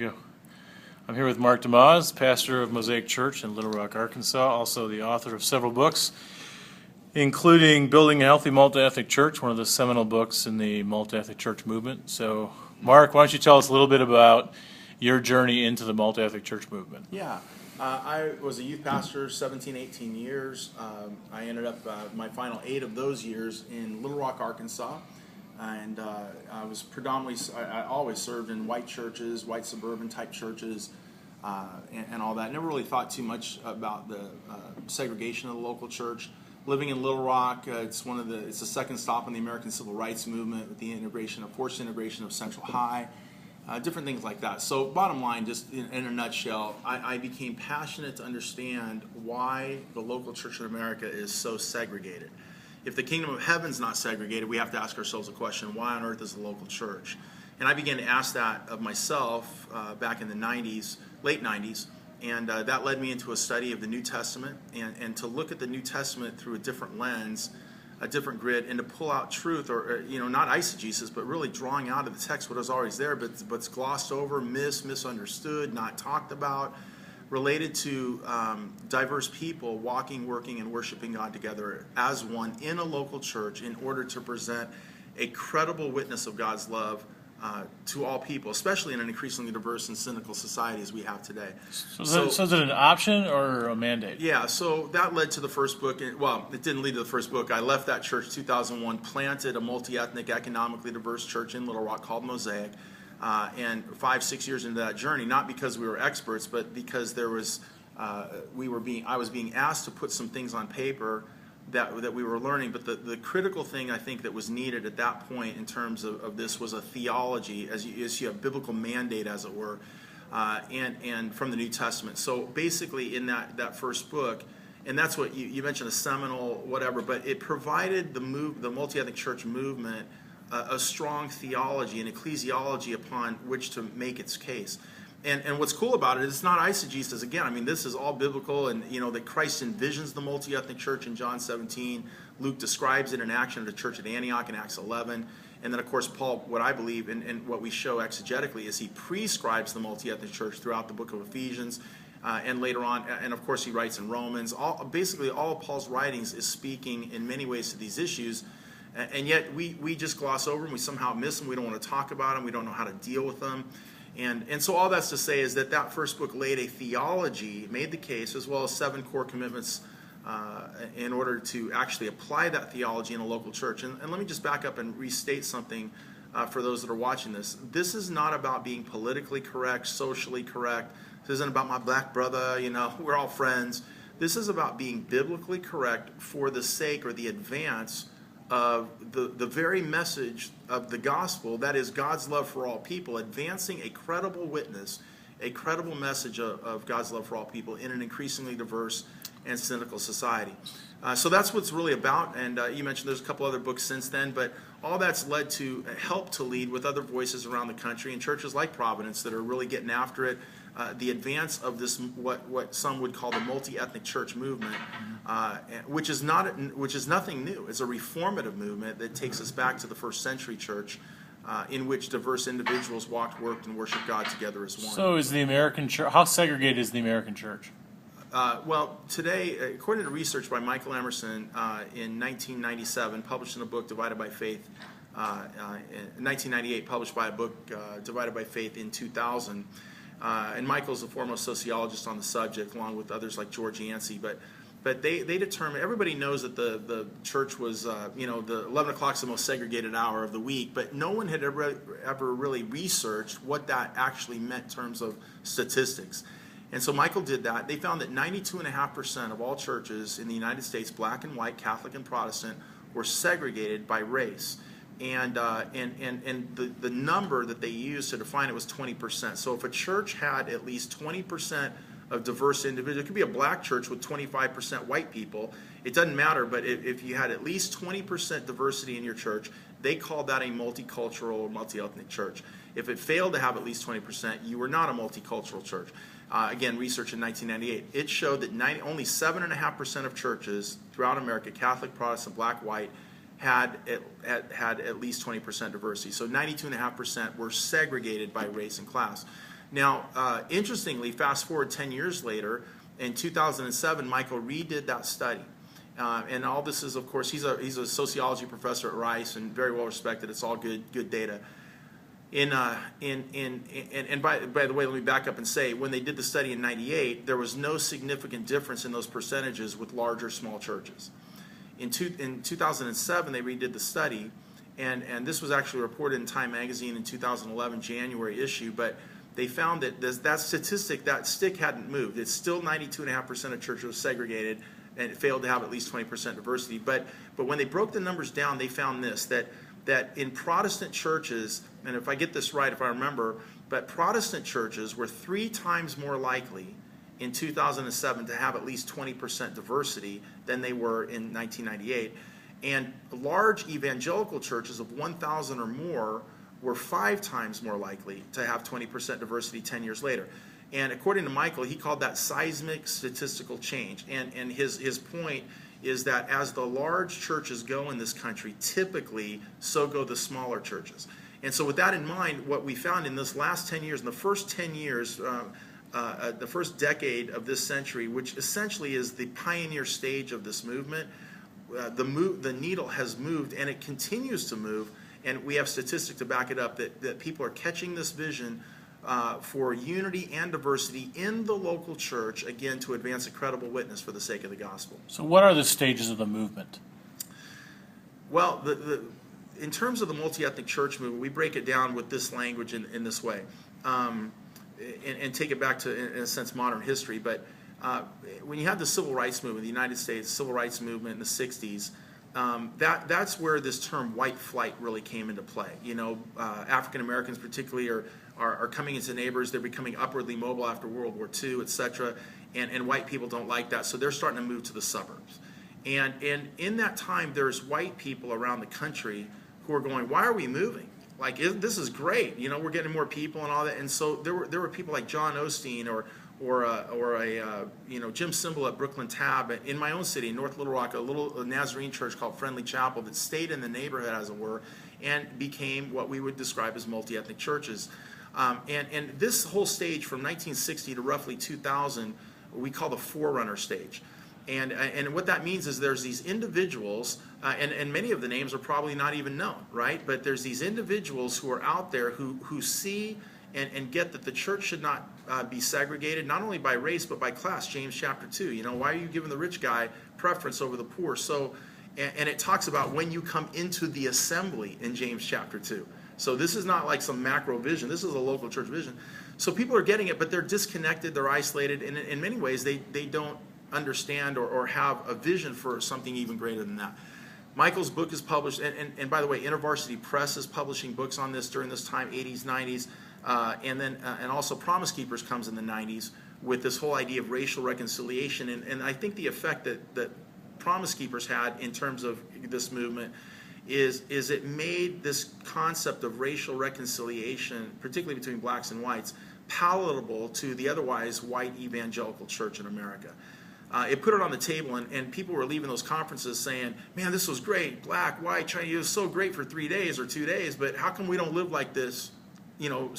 You. I'm here with Mark DeYmaz, pastor of Mosaic Church in Little Rock, Arkansas, also the author of several books, including Building a Healthy Multi-Ethnic Church, one of the seminal books in the multi-ethnic church movement. So, Mark, why don't you tell us a little bit about your journey into the multi-ethnic church movement? Yeah, I was a youth pastor 17, 18 years. I ended up my final 8 of those years in Little Rock, Arkansas. And I was predominantly, I always served in white churches, white suburban type churches, and all that. Never really thought too much about the segregation of the local church. Living in Little Rock, it's the second stop in the American Civil Rights Movement with the forced integration of Central High, different things like that. So bottom line, just in a nutshell, I became passionate to understand why the local church in America is so segregated. If the kingdom of heaven's not segregated, we have to ask ourselves a question: why on earth is the local church? And I began to ask that of myself back in the 90s, late 90s, and that led me into a study of the New Testament and to look at the New Testament through a different lens, a different grid, and to pull out truth, or not eisegesis, but really drawing out of the text what is always there, but's glossed over, misunderstood, not talked about, related to diverse people walking, working, and worshiping God together as one in a local church in order to present a credible witness of God's love to all people, especially in an increasingly diverse and cynical society as we have today. So is it an option or a mandate? Yeah, so that led to the first book. Well, it didn't lead to the first book. I left that church 2001, planted a multi-ethnic, economically diverse church in Little Rock called Mosaic. And 5-6 years into that journey, not because we were experts, but because there was I was being asked to put some things on paper that we were learning. But the critical thing I think that was needed at that point in terms of this was a theology, as you have biblical mandate, as it were, and from the New Testament. So basically, in that first book, and that's what you mentioned, a seminal whatever, but it provided the multi-ethnic church movement a strong theology and ecclesiology upon which to make its case. And what's cool about it is it's not eisegesis. Again, I mean, this is all biblical, and that Christ envisions the multi-ethnic church in John 17. Luke describes it in action at the church at Antioch in Acts 11. And then, of course, Paul, what I believe and what we show exegetically is he prescribes the multi-ethnic church throughout the book of Ephesians, and later on, and of course he writes in Romans. Basically, all of Paul's writings is speaking in many ways to these issues. And yet we just gloss over them. We somehow miss them. We don't want to talk about them. We don't know how to deal with them. And so all that's to say is that first book laid a theology, made the case, as well as 7 core commitments in order to actually apply that theology in a local church. And let me just back up and restate something for those that are watching this. This is not about being politically correct, socially correct. This isn't about my black brother, we're all friends. This is about being biblically correct for the sake or the advance of the very message of the gospel, that is God's love for all people, advancing a credible witness, a credible message of God's love for all people in an increasingly diverse and cynical society. So that's what it's really about, and you mentioned there's a couple other books since then, but all that's led to help to lead with other voices around the country and churches like Providence that are really getting after it. The advance of this, what some would call the multi-ethnic church movement, which is nothing new. It's a reformative movement that takes us back to the first century church, in which diverse individuals walked, worked, and worshiped God together as one. So is the American church, how segregated is the American church? Well, today, according to research by Michael Emerson in 1997, published in a book, Divided by Faith, in 1998, published by a book, Divided by Faith in 2000, and Michael's the foremost sociologist on the subject, along with others like George Yancey. But they determined, everybody knows that the church was, the 11 o'clock is the most segregated hour of the week, but no one had ever really researched what that actually meant in terms of statistics. And so Michael did that. They found that 92.5% of all churches in the United States, black and white, Catholic and Protestant, were segregated by race. And the number that they used to define it was 20%. So if a church had at least 20% of diverse individuals, it could be a black church with 25% white people, it doesn't matter, but if you had at least 20% diversity in your church, they called that a multicultural or multi-ethnic church. If it failed to have at least 20%, you were not a multicultural church. Again, research in 1998, it showed that only 7.5% of churches throughout America, Catholic, Protestant, black, white, had at least 20% diversity. So 92.5% were segregated by race and class. Now, interestingly, fast forward 10 years later, in 2007, Michael redid that study. And all this is, of course, he's a sociology professor at Rice and very well respected. It's all good data. And by the way, let me back up and say, when they did the study in '98, there was no significant difference in those percentages with large or small churches. In 2007, they redid the study, and this was actually reported in Time magazine in 2011 January issue, but they found that that statistic, that stick hadn't moved. It's still 92.5% of churches segregated, and it failed to have at least 20% diversity. But when they broke the numbers down, they found this, that in Protestant churches, and if I get this right, if I remember, but Protestant churches were 3 times more likely in 2007 to have at least 20% diversity than they were in 1998. And large evangelical churches of 1,000 or more were 5 times more likely to have 20% diversity 10 years later. And according to Michael, he called that seismic statistical change. And his point is that as the large churches go in this country, typically so go the smaller churches. And so with that in mind, what we found in this last 10 years, in the first 10 years, the first decade of this century, which essentially is the pioneer stage of this movement, the needle has moved, and it continues to move. And we have statistics to back it up that people are catching this vision for unity and diversity in the local church, again, to advance a credible witness for the sake of the gospel. So what are the stages of the movement? Well, in terms of the multi-ethnic church movement, we break it down with this language in this way, and take it back to, in a sense, modern history. But when you have the civil rights movement, the United States civil rights movement in the 60s, that's where this term white flight really came into play. You know, African Americans particularly are coming into neighbors. They're becoming upwardly mobile after World War II, etc. And white people don't like that, so they're starting to move to the suburbs. And in that time, there's white people around the country who are going, why are we moving? Like, this is great. You know, we're getting more people and all that. And so there were people like John Osteen or Jim Cymbal at Brooklyn Tab in my own city, in North Little Rock, a little Nazarene church called Friendly Chapel that stayed in the neighborhood, as it were, and became what we would describe as multi-ethnic churches. And this whole stage from 1960 to roughly 2000, we call the forerunner stage. And what that means is there's these individuals, and many of the names are probably not even known, right? But there's these individuals who are out there who see and get that the church should not be segregated, not only by race, but by class. James chapter 2, you know, why are you giving the rich guy preference over the poor? So, and it talks about when you come into the assembly in James chapter 2. So this is not like some macro vision. This is a local church vision. So people are getting it, but they're disconnected, they're isolated, and in many ways they don't understand or have a vision for something even greater than that. Michael's book is published, and by the way, InterVarsity Press is publishing books on this during this time, 80s, 90s, and also Promise Keepers comes in the 90s with this whole idea of racial reconciliation, and I think the effect that Promise Keepers had in terms of this movement is it made this concept of racial reconciliation, particularly between blacks and whites, palatable to the otherwise white evangelical church in America. It put it on the table, and people were leaving those conferences saying, man, this was great, black, white, Chinese, it was so great for 3 days or 2 days, but how come we don't live like this, you know,